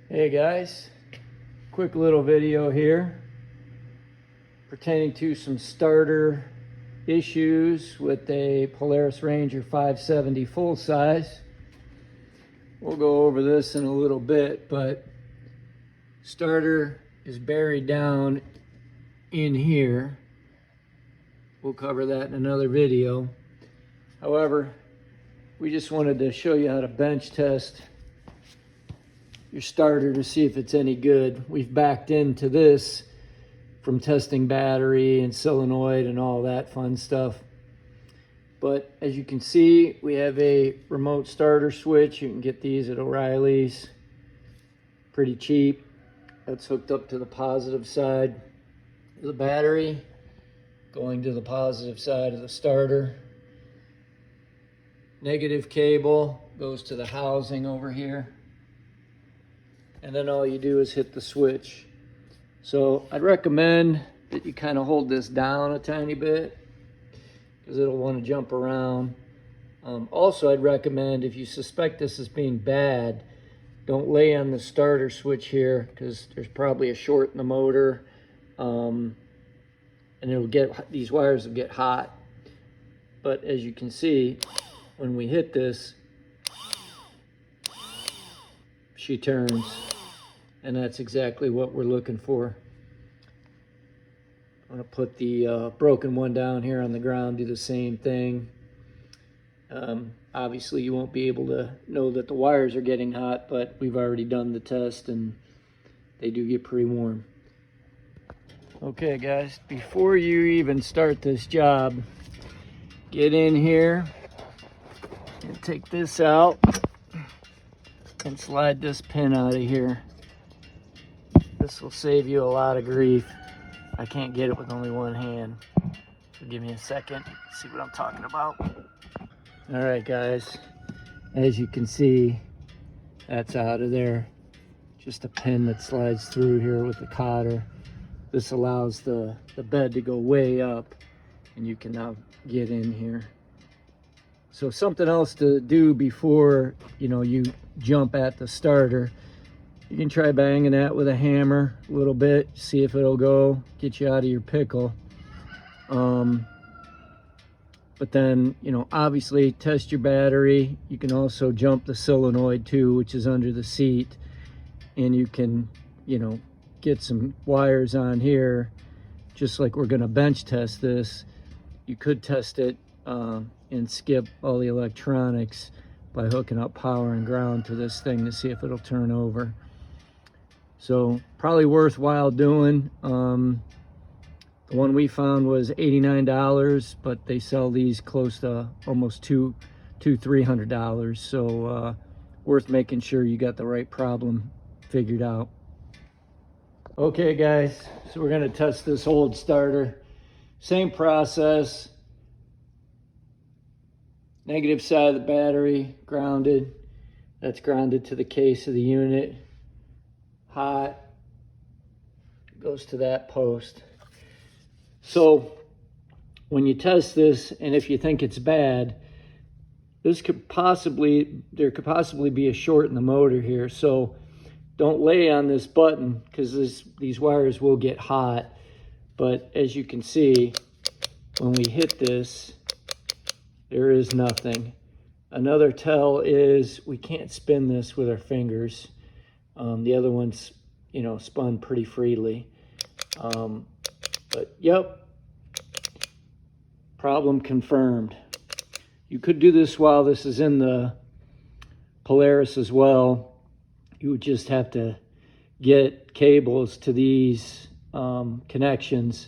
Hey guys, quick little video here pertaining to some starter issues with a Polaris Ranger 570 full size. We'll go over this in a little bit, but starter is buried down in here. We'll cover that in another video. However, we just wanted to show you how to bench test your starter to see if it's any good. We've backed into this from testing battery and solenoid and all that fun stuff. But as you can see, we have a remote starter switch. You can get these at O'Reilly's. Pretty cheap. That's hooked up to the positive side of the battery, going to the positive side of the starter. Negative cable goes to the housing over here. And then all you do is hit the switch. So I'd recommend that you kind of hold this down a tiny bit because it'll want to jump around. Also, I'd recommend if you suspect this as being bad, don't lay on the starter switch here because there's probably a short in the motor, and these wires will get hot. But as you can see, when we hit this, she turns, and that's exactly what we're looking for. I'm going to put the broken one down here on the ground, do the same thing. Obviously you won't be able to know that the wires are getting hot, but we've already done the test and they do get pretty warm. Okay guys, before you even start this job, get in here and take this out and slide this pin out of here. This will save you a lot of grief. I can't get it with only one hand. So give me a second, see what I'm talking about. All right guys, as you can see, that's out of there. Just a pin that slides through here with the cotter. This allows the bed to go way up and you can now get in here. So something else to do before you jump at the starter, you can try banging that with a hammer a little bit, see if it'll go, get you out of your pickle. But then, obviously test your battery. You can also jump the solenoid too, which is under the seat. And you can, get some wires on here, just like we're gonna bench test this. You could test it and skip all the electronics by hooking up power and ground to this thing to see if it'll turn over. So probably worthwhile doing. The one we found was $89, but they sell these close to almost $300. So worth making sure you got the right problem figured out. Okay guys, so we're gonna test this old starter. Same process. Negative side of the battery, grounded. That's grounded to the case of the unit. Hot, goes to that post. So when you test this, and if you think it's bad, there could possibly be a short in the motor here. So don't lay on this button because these wires will get hot. But as you can see, when we hit this, there is nothing. Another tell is we can't spin this with our fingers. The other one's, spun pretty freely. But yep, problem confirmed. You could do this while this is in the Polaris as well. You would just have to get cables to these connections,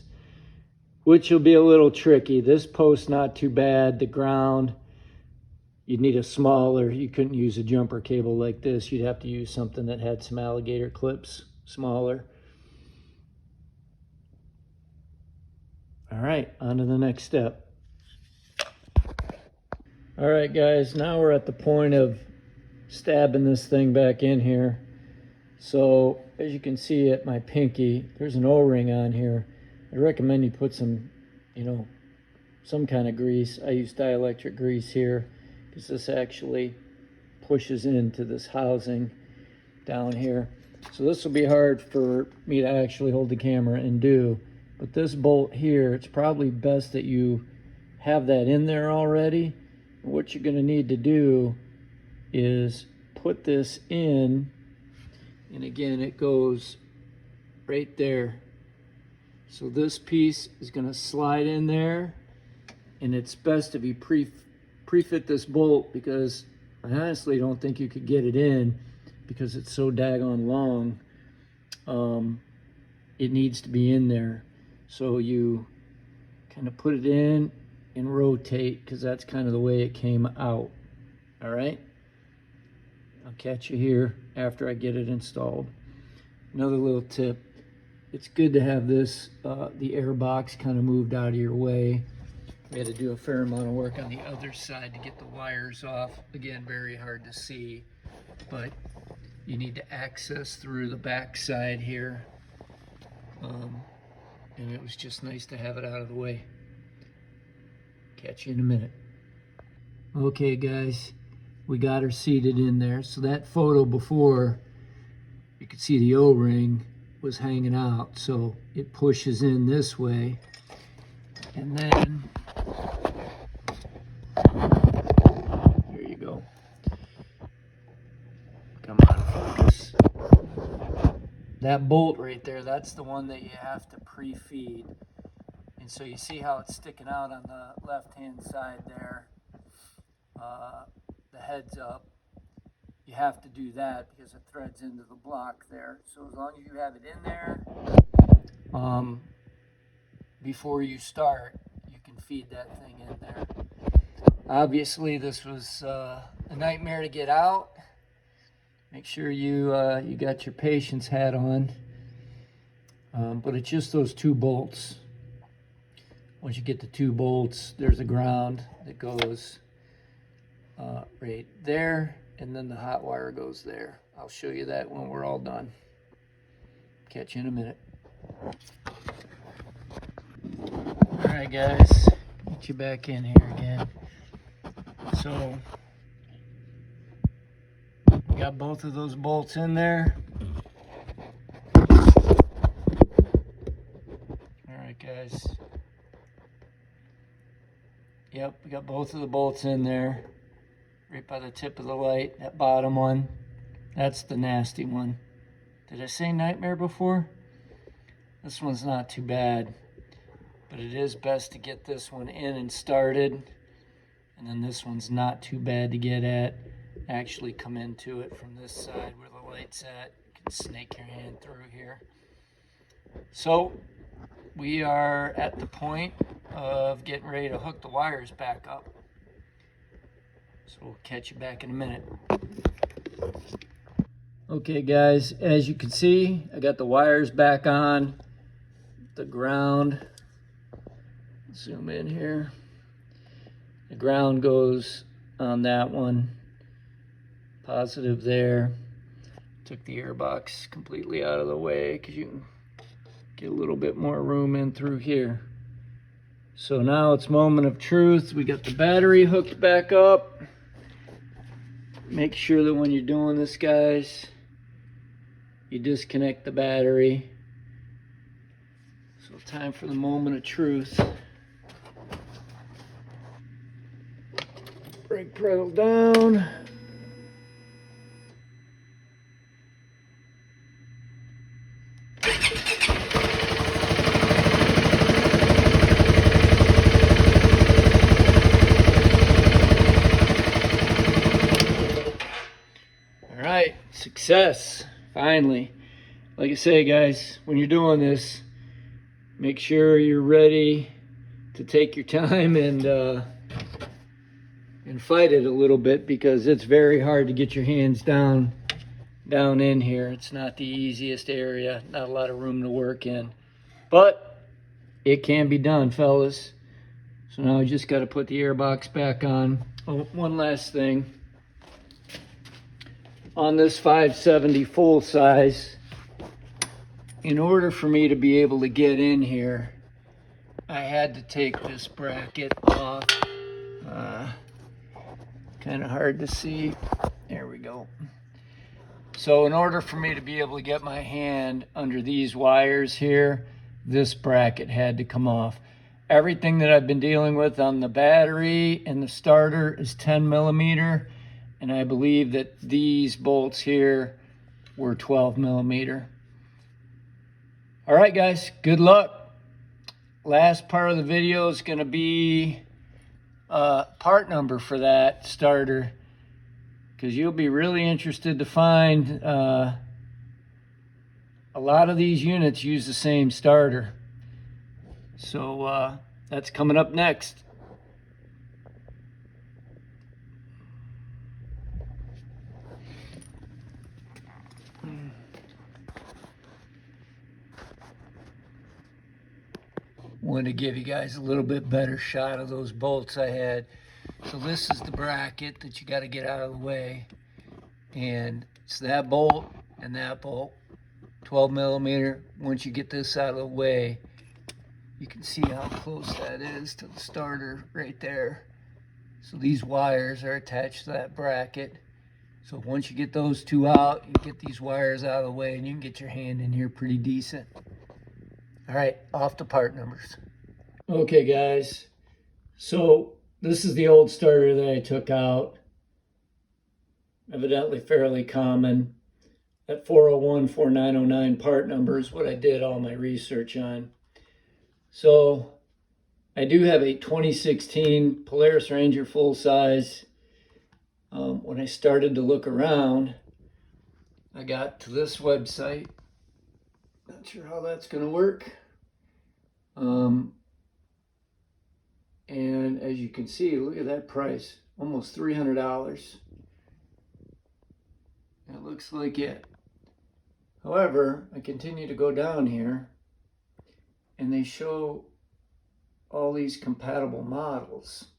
which will be a little tricky. This post not too bad. The ground, you'd need a smaller, you couldn't use a jumper cable like this. You'd have to use something that had some alligator clips, smaller. All right, on to the next step. All right guys, now we're at the point of stabbing this thing back in here. So as you can see at my pinky, there's an O-ring on here. I recommend you put some, some kind of grease. I use dielectric grease here because this actually pushes into this housing down here. So this will be hard for me to actually hold the camera and do, but this bolt here, it's probably best that you have that in there already. And what you're going to need to do is put this in, and again, it goes right there. So this piece is going to slide in there, and it's best if you pre-fit this bolt, because I honestly don't think you could get it in because it's so daggone long. It needs to be in there. So you kind of put it in and rotate, because that's kind of the way it came out. All right? I'll catch you here after I get it installed. Another little tip. It's good to have this, the air box kind of moved out of your way. We had to do a fair amount of work on the other side to get the wires off. Again, very hard to see, but you need to access through the back side here. And it was just nice to have it out of the way. Catch you in a minute. Okay guys, we got her seated in there. So that photo before, you could see the O-ring was hanging out, so it pushes in this way, and then there you go. Come on, focus. That bolt right there, that's the one that you have to pre-feed, and so you see how it's sticking out on the left hand side there, the heads up. You have to do that because it threads into the block there. So as long as you have it in there, before you start, you can feed that thing in there. Obviously, this was a nightmare to get out. Make sure you you got your patience hat on. But it's just those two bolts. Once you get the two bolts, there's a ground that goes right there. And then the hot wire goes there. I'll show you that when we're all done. Catch you in a minute. All right, guys, get you back in here again. So, we got both of those bolts in there. All right, guys. Yep, we got both of the bolts in there. Right by the tip of the light, that bottom one, that's the nasty one. Did I say nightmare before? This one's not too bad, but it is best to get this one in and started, and then this one's not too bad to get at. Actually come into it from this side where the light's at. You can snake your hand through here. So we are at the point of getting ready to hook the wires back up. So we'll catch you back in a minute. Okay guys, as you can see, I got the wires back on the ground. Zoom in here. The ground goes on that one. Positive there. Took the air box completely out of the way because you can get a little bit more room in through here. So now it's moment of truth. We got the battery hooked back up. Make sure that when you're doing this, guys, you disconnect the battery. So time for the moment of truth. Brake pedal down. Success, finally. Like I say, guys, when you're doing this, make sure you're ready to take your time and fight it a little bit, because it's very hard to get your hands down in here. It's not the easiest area, not a lot of room to work in, but it can be done, fellas. So now I just got to put the air box back on. Oh, one last thing. On this 570 full size, in order for me to be able to get in here, I had to take this bracket off. Kind of hard to see. There we go. So in order for me to be able to get my hand under these wires here, this bracket had to come off. Everything that I've been dealing with on the battery and the starter is 10 millimeter. And I believe that these bolts here were 12 millimeter. All right, guys, good luck. Last part of the video is going to be part number for that starter, because you'll be really interested to find a lot of these units use the same starter. So that's coming up next. Wanted to give you guys a little bit better shot of those bolts I had. So this is the bracket that you got to get out of the way, and it's that bolt and that bolt, 12 millimeter. Once you get this out of the way, you can see how close that is to the starter right there. So these wires are attached to that bracket. So once you get those two out, you get these wires out of the way, and you can get your hand in here pretty decent. All right, off to part numbers. Okay, guys. So this is the old starter that I took out. Evidently fairly common. That 401-4909 part number is what I did all my research on. So I do have a 2016 Polaris Ranger full size. When I started to look around, I got to this website. Not sure how that's going to work. And as you can see, look at that price, almost $300. That looks like it. However, I continue to go down here, and they show all these compatible models.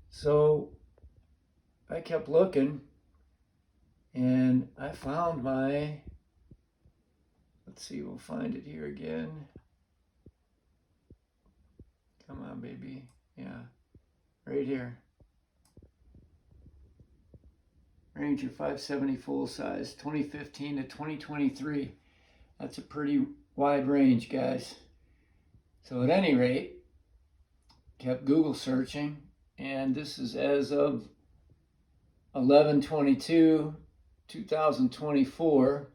So I kept looking, and I found my, let's see, we'll find it here again. Come on, baby. Yeah, right here. Ranger 570 full size, 2015 to 2023. That's a pretty wide range, guys. So at any rate, kept Google searching, and this is as of 11/22/2024,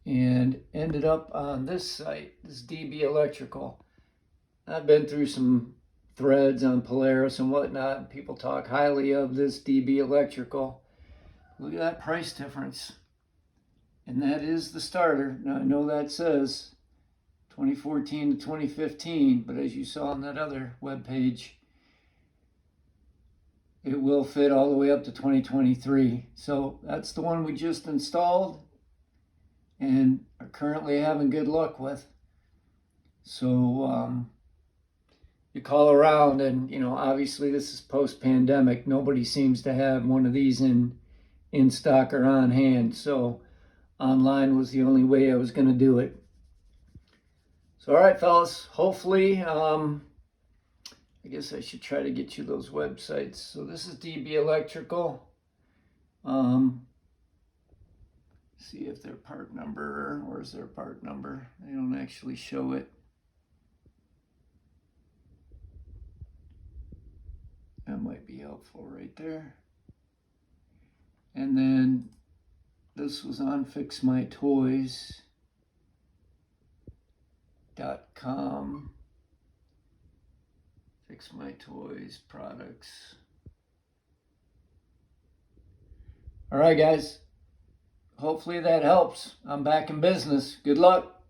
and ended up on this site, this DB Electrical. I've been through some threads on Polaris and whatnot, and people talk highly of this DB Electrical. Look at that price difference. And that is the starter. Now I know that says 2014 to 2015, but as you saw on that other web page, it will fit all the way up to 2023. So that's the one we just installed and are currently having good luck with. So you call around, and you know, obviously this is post-pandemic. Nobody seems to have one of these in stock or on hand. So online was the only way I was going to do it. So all right, fellas, hopefully, I guess I should try to get you those websites. So this is DB Electrical. See if their part number, where's their part number? They don't actually show it. That might be helpful right there. And then this was on fixmytoys.com. Fix My Toys products. All right, guys. Hopefully that helps. I'm back in business. Good luck.